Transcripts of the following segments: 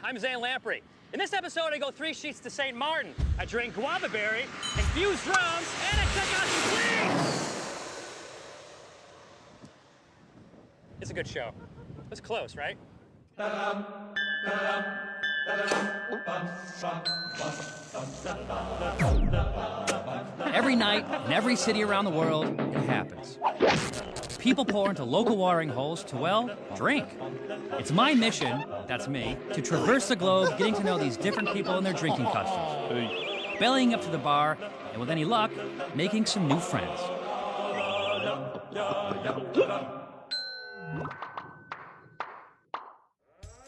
I'm Zane Lamprey. In this episode, I go 3 sheets to St. Martin. I drink guava berry, infuse drums, and I check out some fleas! It's a good show. It was close, right? Every night, in every city around the world, it happens. People pour into local watering holes to, well, drink. It's my mission, that's me, to traverse the globe getting to know these different people and their drinking customs. Bellying up to the bar, and with any luck, making some new friends.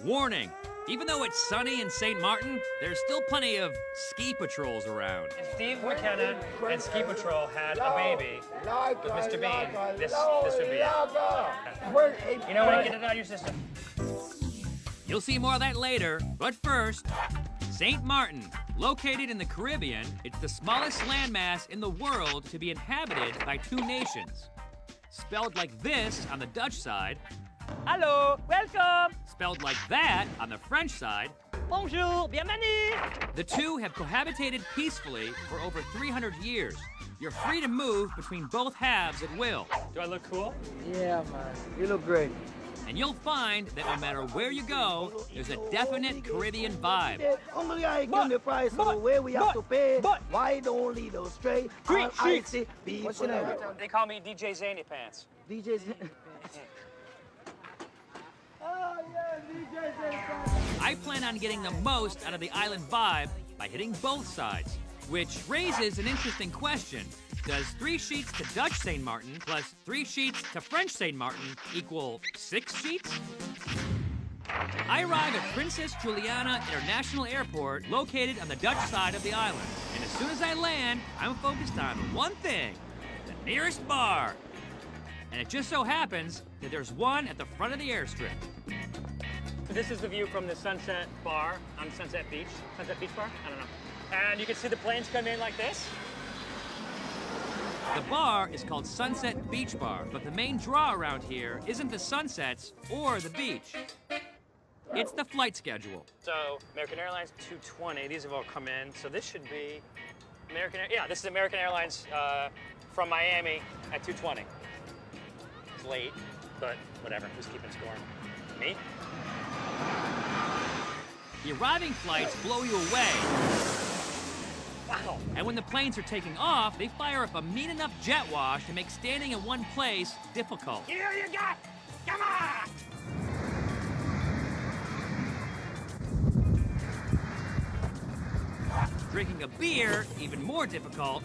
Warning! Even though it's sunny in St. Martin, there's still plenty of ski patrols around. If Steve McKenna and Ski Patrol had a baby with Mr. Bean, this would be it. You know what? Get it out of your system. You'll see more of that later, but first, St. Martin. Located in the Caribbean, it's the smallest landmass in the world to be inhabited by 2 nations. Spelled like this on the Dutch side. Hello, welcome. Spelled like that on the French side. Bonjour, bienvenue. The 2 have cohabitated peacefully for over 300 years. You're free to move between both halves at will. Do I look cool? Yeah, man. You look great. And you'll find that no matter where you go, there's a definite Caribbean vibe. Only I can the price of where we have to pay. Why don't lead us straight? I see people. What's your name? They call me DJ Zany Pants. DJ I plan on getting the most out of the island vibe by hitting both sides, which raises an interesting question. Does 3 sheets to Dutch St. Martin plus 3 sheets to French St. Martin equal 6 sheets? I arrive at Princess Juliana International Airport, located on the Dutch side of the island. And as soon as I land, I'm focused on one thing, the nearest bar. And it just so happens that there's one at the front of the airstrip. This is the view from the Sunset Bar on Sunset Beach. Sunset Beach Bar? I don't know. And you can see the planes come in like this. The bar is called Sunset Beach Bar, but the main draw around here isn't the sunsets or the beach. It's the flight schedule. So American Airlines 220, these have all come in. So this should be this is American Airlines from Miami at 220. It's late, but whatever, who's keeping score? Me? The arriving flights blow you away. Wow. And when the planes are taking off, they fire up a mean enough jet wash to make standing in one place difficult. Here you go! Come on! Drinking a beer, even more difficult.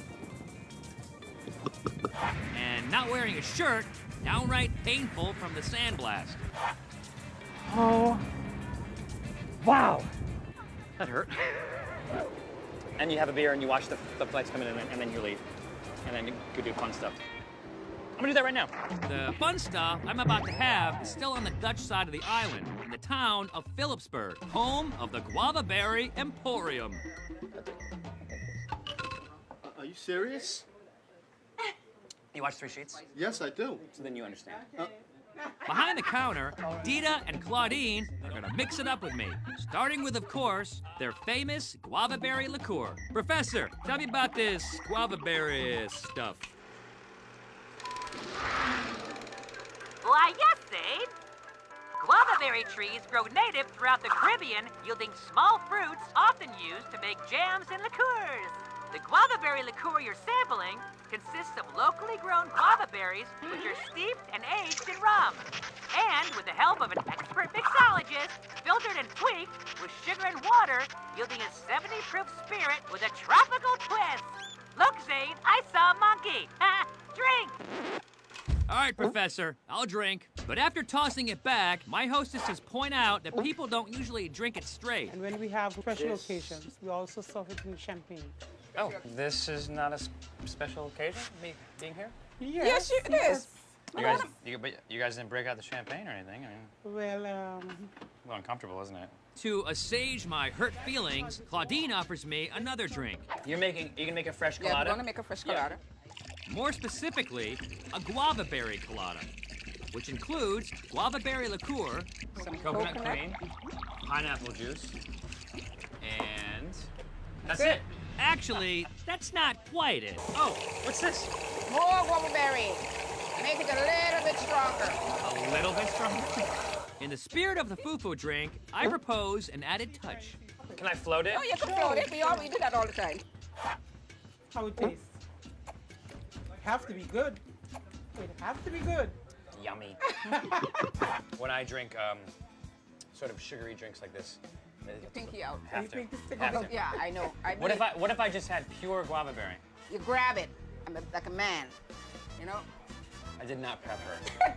And not wearing a shirt, downright painful from the sandblast. Oh. Wow. That hurt. And you have a beer and you watch the flights come in and then you leave. And then you go do fun stuff. I'm gonna do that right now. The fun stuff I'm about to have is still on the Dutch side of the island, in the town of Philipsburg, home of the Guava Berry Emporium. Are you serious? You watch 3 sheets? Yes, I do. So then you understand. Behind the counter, Dita and Claudine are gonna mix it up with me, starting with, of course, their famous guava berry liqueur. Professor, tell me about this guava berry stuff. Why, yes, Zane. Guava berry trees grow native throughout the Caribbean, yielding small fruits often used to make jams and liqueurs. The guava berry liqueur you're sampling consists of locally grown guava berries, which are steeped and aged in rum. And with the help of an expert mixologist, filtered and tweaked with sugar and water, yielding a 70-proof spirit with a tropical twist. Look, Zane, I saw a monkey. Drink! All right, Professor, I'll drink. But after tossing it back, my hostesses point out that people don't usually drink it straight. And when we have special occasions, we also serve it in champagne. Oh, this is not a special occasion, me being here? Yes, it is. You guys didn't break out the champagne or anything. I mean, well, a little uncomfortable, isn't it? To assuage my hurt feelings, Claudine offers me another drink. You can make a fresh colada? Yeah, we're gonna make a fresh colada. More specifically, a guava berry colada, which includes guava berry liqueur, some coconut cream, pineapple juice, and that's it. Actually, that's not quite it. Oh, what's this? More guava berry. Make it a little bit stronger. A little bit stronger. In the spirit of the fufu drink, I propose an added touch. Can I float it? Oh, you can float it. We do that all the time. How it tastes? Have to be good. It have to be good. Yummy. When I drink sort of sugary drinks like this, Pinky out. have You to. think this thing Have is- to. Yeah, I know. What if I just had pure guava berry? You grab it. Like a man. You know? I did not prep her.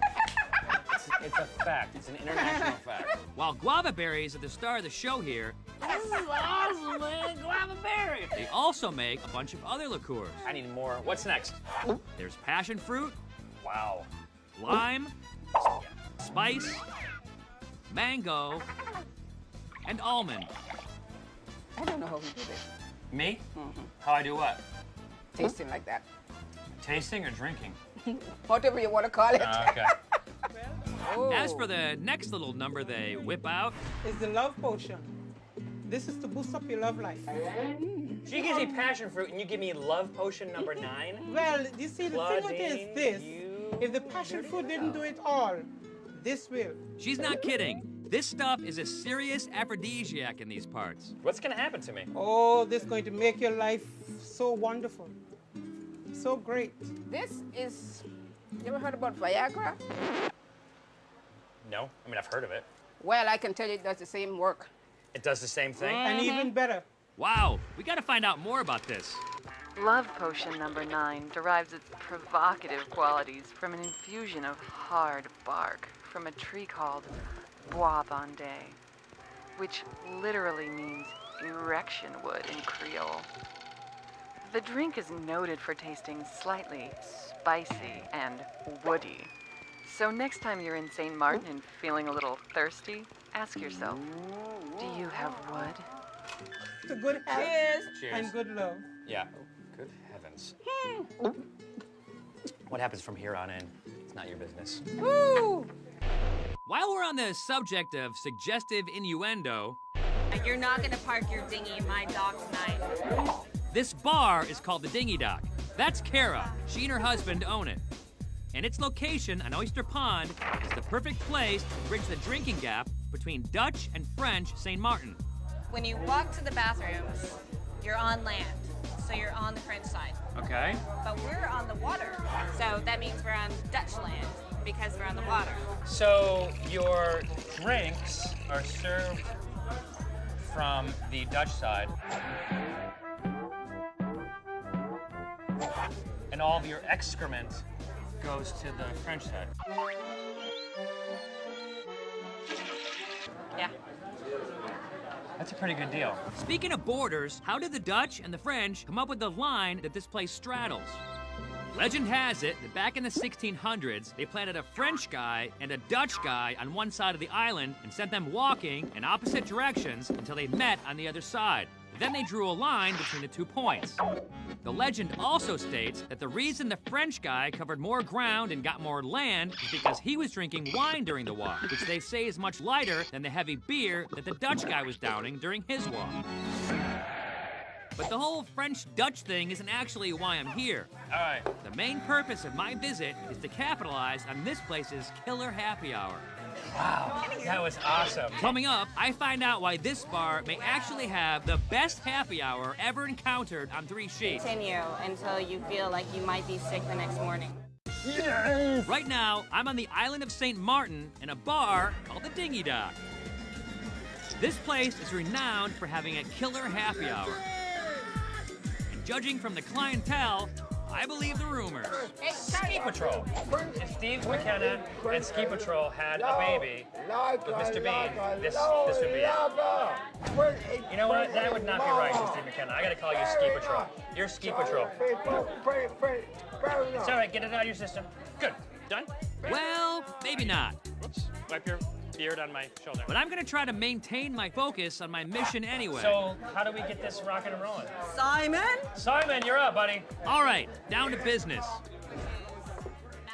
It's a fact. It's an international fact. While guava berries are the star of the show here, This is awesome, man. Guava berry. they also make a bunch of other liqueurs. I need more. What's next? There's passion fruit, Wow. lime, spice, mango, and almond. I don't know how we do this. Me? How I do what? Tasting like that. Tasting or drinking? Whatever you want to call it. Okay. Oh. As for the next little number they whip out, Is the love potion. This is to boost up your love life. She gives me passion fruit, and you give me love potion number 9. Well, you see, the thing with it Flooding is this. you If the passion fruit didn't do it all, this will. she's not kidding. This stuff is a serious aphrodisiac in these parts. What's gonna happen to me? Oh, this is going to make your life so wonderful. So great. This is. You ever heard about Viagra? No, I mean I've heard of it. Well, I can tell you it does the same work. It does the same thing. And even better. Wow, we gotta find out more about this. Love potion number 9 derives its provocative qualities from an infusion of hard bark from a tree called bois bandé, which literally means erection wood in Creole. The drink is noted for tasting slightly spicy and woody. So next time you're in St. Martin and feeling a little thirsty, ask yourself, do you have wood? To good health Cheers. and good love. Yeah. Good heavens. What happens from here on in? It's not your business. Woo! While we're on the subject of suggestive innuendo, You're not gonna park your dinghy in my dock tonight. this bar is called the Dinghy Dock. That's Kara. She and her husband own it. And its location on Oyster Pond is the perfect place to bridge the drinking gap between Dutch and French St. Martin. When you walk to the bathrooms, you're on land, so you're on the French side. Okay. But we're on the water, so that means we're on Dutch land because we're on the water. So your drinks are served from the Dutch side, and all of your excrement goes to the French side. Yeah. That's a pretty good deal. Speaking of borders, how did the Dutch and the French come up with the line that this place straddles? Legend has it that back in the 1600s, they planted a French guy and a Dutch guy on one side of the island and sent them walking in opposite directions until they met on the other side. Then they drew a line between the 2 points. The legend also states that the reason the French guy covered more ground and got more land is because he was drinking wine during the walk, which they say is much lighter than the heavy beer that the Dutch guy was downing during his walk. But the whole French-Dutch thing isn't actually why I'm here. All right. The main purpose of my visit is to capitalize on this place's killer happy hour. Wow, that was awesome. Coming up, I find out why this bar may actually have the best happy hour ever encountered on 3 Sheets. Continue until you feel like you might be sick the next morning. Right now, I'm on the island of St. Martin in a bar called the Dinghy Dock. This place is renowned for having a killer happy hour. And judging from the clientele, I believe the rumors. Hey, Ski Patrol. If Steve McKenna and Ski Patrol had a baby with Mr. Bean, this would be it. You know what? That would not be right, Steve McKenna. I gotta call you Ski Patrol. You're Ski Patrol. It's all right. Get it out of your system. Good. Done? Well, maybe not. Oops. Wipe your beard on my shoulder. But I'm gonna try to maintain my focus on my mission anyway. So, how do we get this rocking and rolling? Simon? Simon, you're up, buddy. All right, down to business.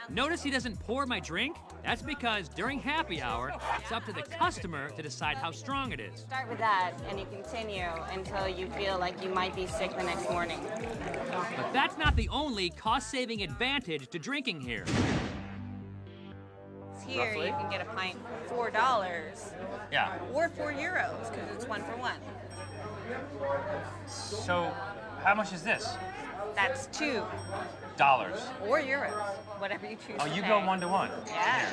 Notice he doesn't pour my drink? That's because during happy hour, it's up to the customer to decide how strong it is. Start with that, and you continue until you feel like you might be sick the next morning. But that's not the only cost-saving advantage to drinking here. Here Roughly? you can get a pint for $4. Yeah. Or €4 because it's 1 for 1. So, how much is this? That's $2 or euros, whatever you choose. Oh, to you pay. go 1 to 1. Yeah.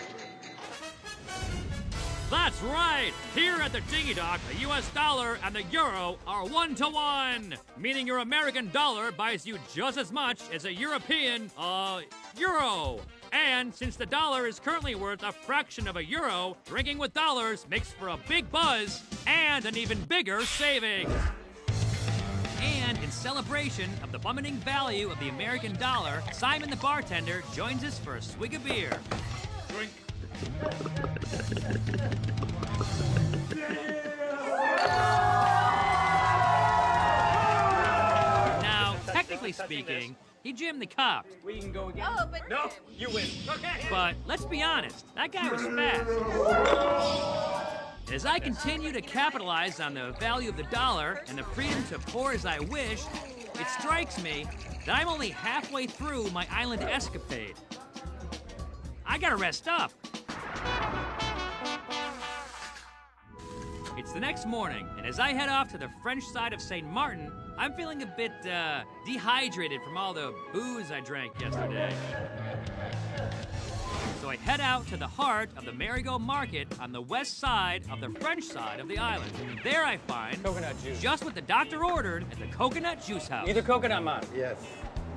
That's right! Here at the Dingy Dock, the US dollar and the euro are 1 to 1, meaning your American dollar buys you just as much as a European, euro. And since the dollar is currently worth a fraction of a euro, drinking with dollars makes for a big buzz and an even bigger savings. And in celebration of the plummeting value of the American dollar, Simon the bartender joins us for a swig of beer. Drink. Now, technically speaking, he Jim the cop. We can go again. Oh, but No, you win. Okay. But let's be honest, that guy was fast. As I continue to capitalize on the value of the dollar and the freedom to pour as I wish, it strikes me that I'm only halfway through my island escapade. I gotta rest up. It's the next morning, and as I head off to the French side of St. Martin, I'm feeling a bit dehydrated from all the booze I drank yesterday. So I head out to the heart of the Marigot Market on the west side of the French side of the island. There I find Coconut juice. just what the doctor ordered at the Coconut Juice House. You do coconut, man. Yes.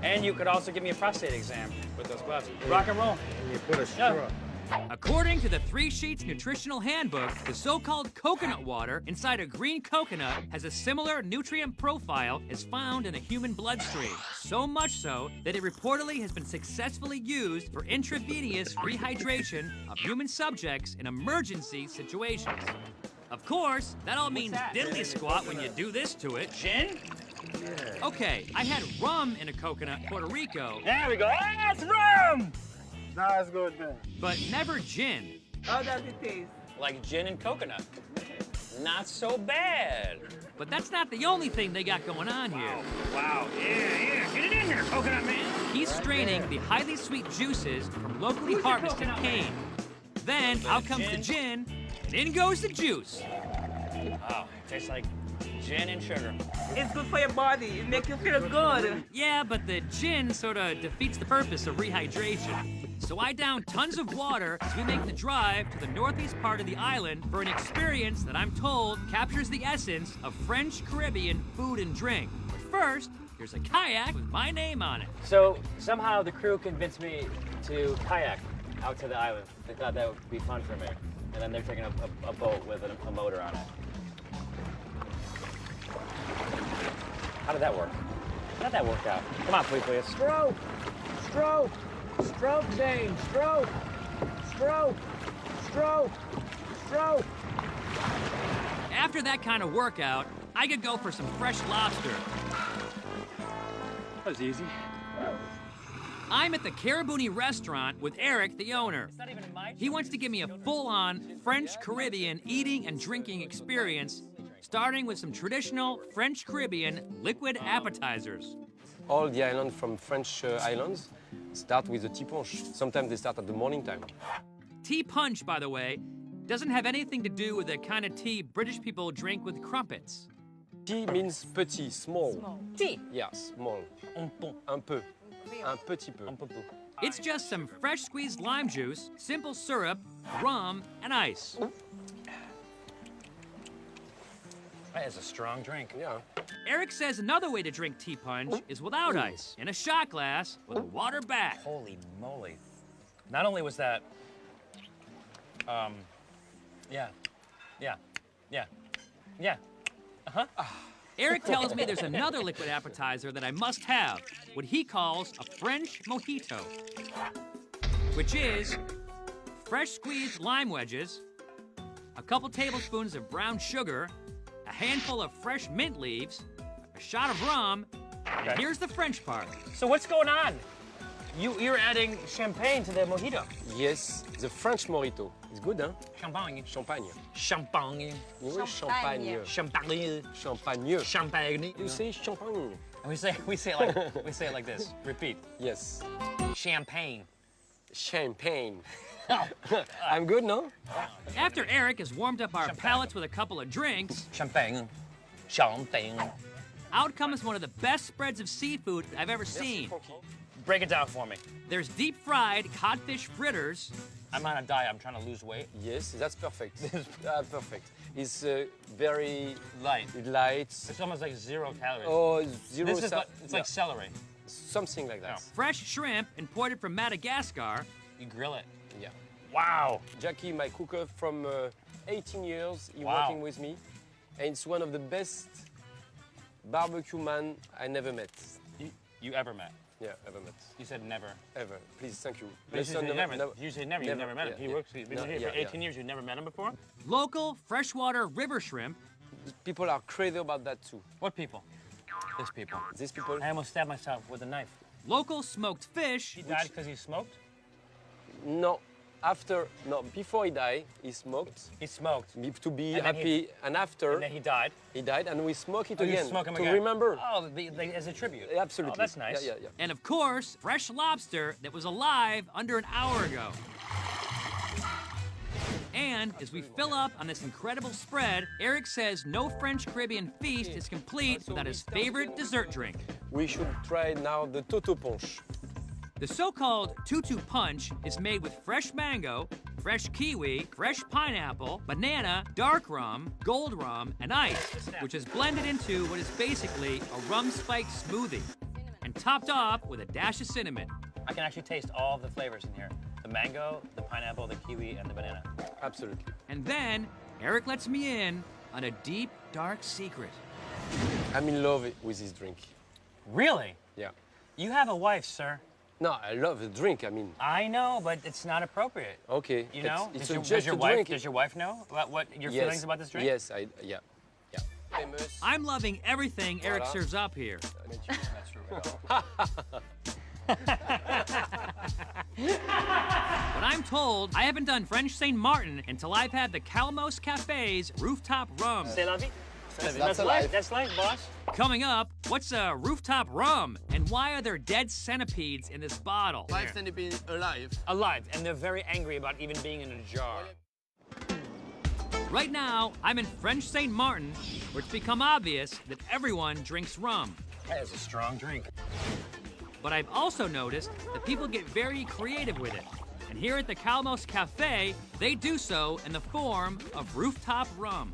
And you could also give me a prostate exam with those gloves. Rock and roll. And you put a straw. Yeah. According to the 3 Sheets Nutritional Handbook, the so-called coconut water inside a green coconut has a similar nutrient profile as found in the human bloodstream. So much so that it reportedly has been successfully used for intravenous rehydration of human subjects in emergency situations. Of course, that all means diddly squat when you do this to it. Gin? Okay, I had rum in a coconut in Puerto Rico, There we go. That's rum! That's good then. but never gin. How does it taste? Like gin and coconut. Not so bad. But that's not the only thing they got going on here. Wow. Yeah. Get it in there, coconut man. He's straining the highly sweet juices from locally harvested cane. Then out comes the gin, and in goes the juice. Wow. Tastes like gin and sugar. It's good for your body. It makes you feel good. Yeah, but the gin sort of defeats the purpose of rehydration. So I down tons of water as we make the drive to the northeast part of the island for an experience that I'm told captures the essence of French Caribbean food and drink. But first, here's a kayak with my name on it. So somehow the crew convinced me to kayak out to the island. They thought that would be fun for me. And then they're taking a boat with a motor on it. How did that work? How'd that work out? Come on, please. Stroke. Stroke. Stroke, Dane. Stroke. Stroke. Stroke. Stroke. After that kind of workout, I could go for some fresh lobster. That was easy. I'm at the Caribbouni restaurant with Eric, the owner. It's not even in my... He wants to give me a full-on French Caribbean eating and drinking experience, starting with some traditional French Caribbean liquid appetizers. All the islands from French islands start with a tea punch. Sometimes they start at the morning time. Tea punch, by the way, doesn't have anything to do with the kind of tea British people drink with crumpets. Tea means petit, small. Tea. Yeah, small. Un peu. Un petit peu. It's just some fresh squeezed lime juice, simple syrup, rum, and ice. That is a strong drink. Yeah. Eric says another way to drink tea punch is without ice, in a shot glass with a water back. Holy moly. Not only was that, yeah. Eric tells me there's another liquid appetizer that I must have, what he calls a French mojito, which is fresh squeezed lime wedges, a couple tablespoons of brown sugar, a handful of fresh mint leaves, a shot of rum, and here's the French part. So what's going on? You're adding champagne to the mojito. Yes, the French mojito. It's good, huh? Champagne. Champagne. Champagne. Oui, champagne. Champagne. Champagne. Champagne. You say champagne. And we say it like this. Repeat. Yes. Champagne. Champagne. I'm good, no? After Eric has warmed up our palates with a couple of drinks, Champagne. Champagne. out comes one of the best spreads of seafood I've ever seen. Break it down for me. There's deep-fried codfish fritters. I'm on a diet. I'm trying to lose weight. Yes, that's perfect. Perfect. It's very Light. light. It's almost like 0 calories. Oh, zero. This is it's like celery. Something like that. Fresh shrimp imported from Madagascar. You grill it. Yeah. Wow. Jackie, my cooker from 18 years, he's Wow. working with me, and it's one of the best barbecue man I never met. You ever met? Yeah, ever met. You said never. Ever. Please, thank you. But you said never. You say never. You've never met him. Yeah, He works. He's been No, here yeah, for 18 years. You've never met him before? Local freshwater river shrimp. People are crazy about that too. What people? This people. These people. I almost stabbed myself with a knife. Local smoked fish. He died because he smoked? No, before he died, he smoked. He smoked. To be And then happy, and after And then he died. he died, and we smoke it Oh, you again smoke him to again. remember. Oh, as a tribute. Absolutely. Oh, that's nice. Yeah. And of course, fresh lobster that was alive under an hour ago. And as we fill up on this incredible spread, Eric says no French Caribbean feast is complete without his favorite dessert drink. We should try now the Toto Punch. The so-called tutu punch is made with fresh mango, fresh kiwi, fresh pineapple, banana, dark rum, gold rum, and ice, which is blended into what is basically a rum spiked smoothie, and topped off with a dash of cinnamon. I can actually taste all of the flavors in here. The mango, the pineapple, the kiwi, and the banana. Absolutely. And then Eric lets me in on a deep, dark secret. I'm in love with this drink. Really? Yeah. You have a wife, sir. No, I love the drink. I mean. I know, but it's not appropriate. Okay. You know? It's Does your wife know what your Yes. feelings about this drink? Yes, yeah. Famous. I'm loving everything Eric Voilà. serves up here. But I'm told I haven't done French Saint Martin until I've had the Calmos Cafe's rooftop rum. C'est la vie. That's life. That's life, boss. Coming up, what's a rooftop rum? And why are there dead centipedes in this bottle? 5 centipedes alive. Alive, and they're very angry about even being in a jar. Right now, I'm in French Saint Martin, where it's become obvious that everyone drinks rum. That is a strong drink. But I've also noticed that people get very creative with it. And here at the Calmos Cafe, they do so in the form of rooftop rum.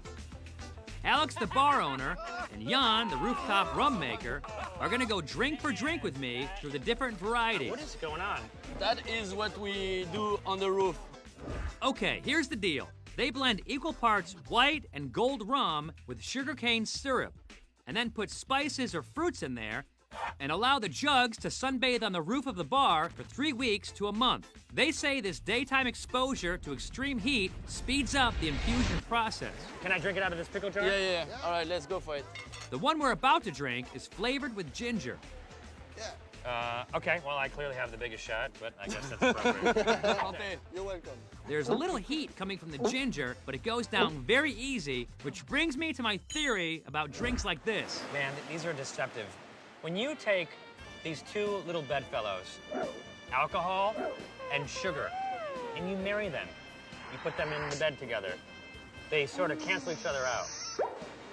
Alex, the bar owner, and Jan, the rooftop rum maker, are gonna go drink for drink with me through the different varieties. What is going on? That is what we do on the roof. Okay, here's the deal. They blend equal parts white and gold rum with sugarcane syrup, and then put spices or fruits in there, and allow the jugs to sunbathe on the roof of the bar for 3 weeks to a month. They say this daytime exposure to extreme heat speeds up the infusion process. Can I drink it out of this pickle jar? Yeah. All right, let's go for it. The one we're about to drink is flavored with ginger. Okay, well, I clearly have the biggest shot, but I guess that's appropriate. You're welcome. There's a little heat coming from the ginger, but it goes down very easy, which brings me to my theory about drinks like this. Man, these are deceptive. When you take these two little bedfellows, alcohol and sugar, and you marry them, you put them in the bed together, they sort of cancel each other out.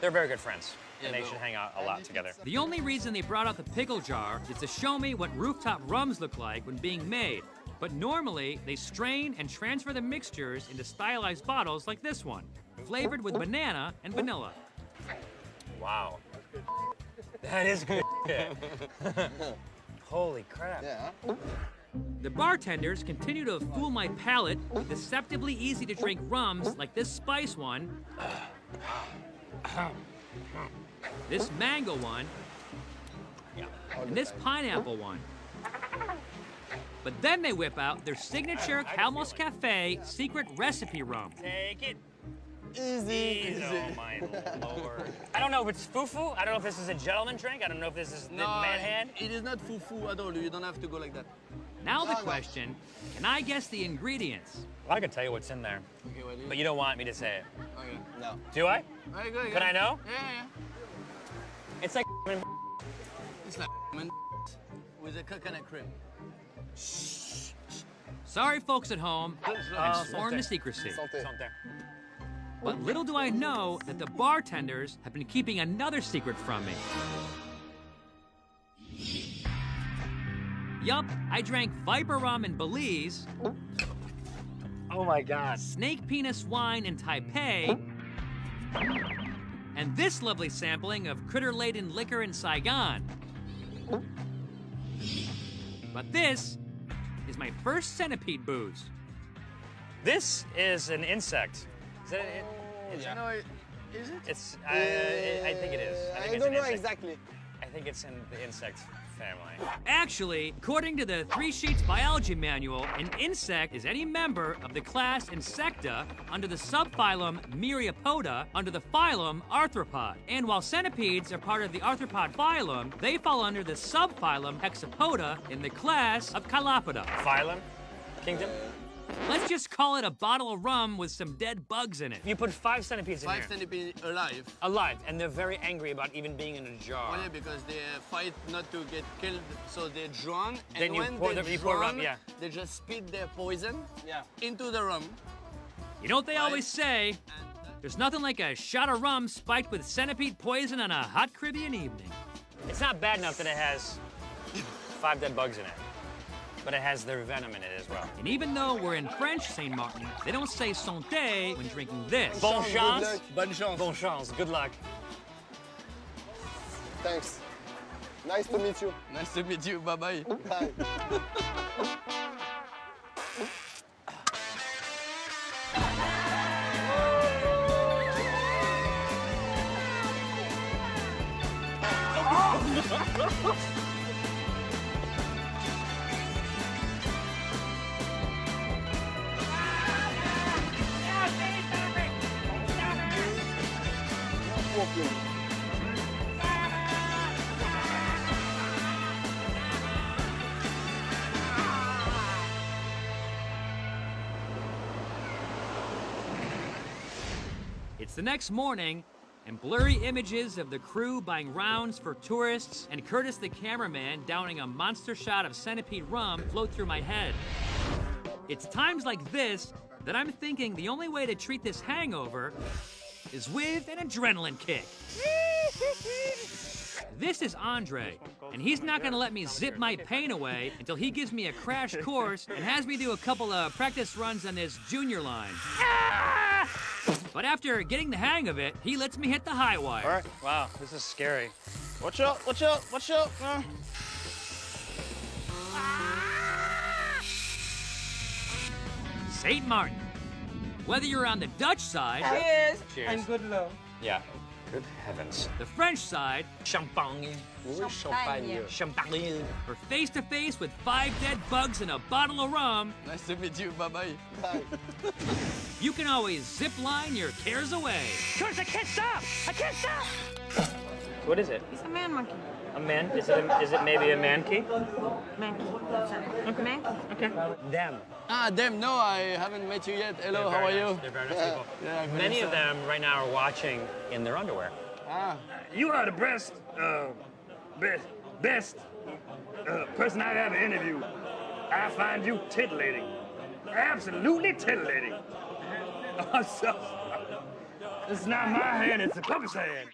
They're very good friends, and they should hang out a lot together. The only reason they brought out the pickle jar is to show me what rooftop rums look like when being made. But normally, they strain and transfer the mixtures into stylized bottles like this one, flavored with banana and vanilla. Wow. That is good. Holy crap. Yeah. The bartenders continue to fool my palate with deceptively easy to drink rums like this spice one, this mango one, and this pineapple one. But then they whip out their signature Calmos Cafe secret recipe rum. Take it. Easy. Oh my lord. I don't know if it's fufu. I don't know if this is a gentleman drink. I don't know if this is the man hand. It is not fufu at all. You don't have to go like that. Now the question, can I guess the ingredients? I can tell you what's in there, Okay, what is it? but you don't want me to say it. Okay. No. Do I? Okay, good. Can I know? Yeah. It's like It's like with a coconut cream. Sorry, folks at home, I'm sworn to secrecy. But little do I know that the bartenders have been keeping another secret from me. Yup, I drank Viper rum in Belize. Oh my God. Snake penis wine in Taipei. And this lovely sampling of critter-laden liquor in Saigon. But this is my first centipede booze. This is an insect. Is that it? Yeah. No, is it? It's. I think it is. I think it's don't an know insect. exactly. I think it's in the insect family. Actually, according to the 3 Sheets biology manual, an insect is any member of the class Insecta under the subphylum Myriapoda under the phylum Arthropod. And while centipedes are part of the arthropod phylum, they fall under the subphylum Hexapoda in the class of Chilopoda. Phylum? Kingdom? Let's just call it a bottle of rum with some dead bugs in it. You put 5 centipedes in 5 here. centipedes alive. Alive, and they're very angry about even being in a jar. Only because they fight not to get killed, so they drown. And Then you when pour they you pour rum, drown, yeah. they just spit their poison into the rum. You know what they always say? There's nothing like a shot of rum spiked with centipede poison on a hot Caribbean evening. It's not bad enough that it has 5 dead bugs in it, but it has their venom in it as well. And even though we're in French, St. Martin, they don't say santé when drinking this. Bon chance. Bonne chance. Bon chance. Good luck. Thanks. Nice to meet you. Nice to meet you. Bye-bye. Bye. It's the next morning, and blurry images of the crew buying rounds for tourists and Curtis the cameraman downing a monster shot of centipede rum float through my head. It's times like this that I'm thinking the only way to treat this hangover is with an adrenaline kick. This is Andre, and he's not gonna let me zip my pain away until he gives me a crash course and has me do a couple of practice runs on this junior line. But after getting the hang of it, he lets me hit the high wire. All right. Wow, this is scary. Watch out, watch out, watch out. St. Martin. Whether you're on the Dutch side, Cheers. Cheers. And good luck. Yeah. Good heavens. the French side, Champagne. Champagne. Champagne. or face to face with 5 dead bugs and a bottle of rum, Nice to meet you. Bye-bye. Bye. you can always zip line your cares away. Curtis, I can't stop! I can't stop! What is it? He's a man monkey. A man? Is it maybe a man key? Mankey. Okay. Mankey. Okay. Them. Ah, damn, no, I haven't met you yet. Hello, how are you? They're very nice people. Yeah, Many of them right now are watching in their underwear. Ah, You are the best person I've ever interviewed. I find you titillating. Absolutely titillating. So, it's not my hand, it's the puppet's hand.